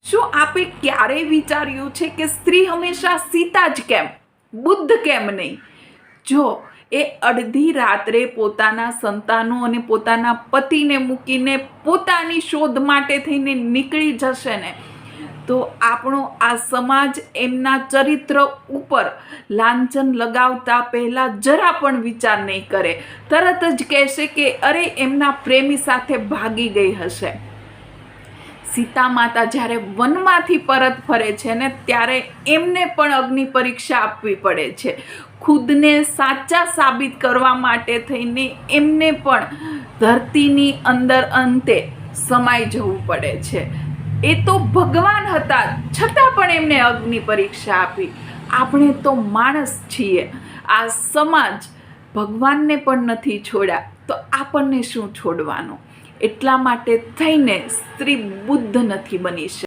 શું આપે ક્યારેય વિચાર્યું છે કે સ્ત્રી હંમેશા સીતા જ કેમ, બુદ્ધ કેમ નહીં? જો એ અડધી રાત્રે પોતાના સંતાનો અને પોતાના પતિને મૂકીને પોતાની શોધ માટે થઈને નીકળી જશે ને, તો આપણો આ સમાજ એમના ચરિત્ર ઉપર લાંછન લગાવતા પહેલાં જરા પણ વિચાર નહીં કરે. તરત જ કહેશે કે અરે એમના પ્રેમી સાથે ભાગી ગઈ હશે. સીતા માતા જ્યારે વનમાંથી પરત ફરે છે ને, ત્યારે એમને પણ અગ્નિ પરીક્ષા આપવી પડે છે. ખુદને સાચા સાબિત કરવા માટે થઈને એમને પણ ધરતીની અંદર અંતે સમાઈ જવું પડે છે. એ તો ભગવાન હતા, છતાં પણ એમને અગ્નિ પરીક્ષા આપી. આપણે તો માણસ છીએ. આ સમાજ ભગવાનને પણ નથી છોડ્યા, તો આપણને શું છોડવાનું? એટલા માટે થઈને સ્ત્રી બુદ્ધ નથી બની શકતી.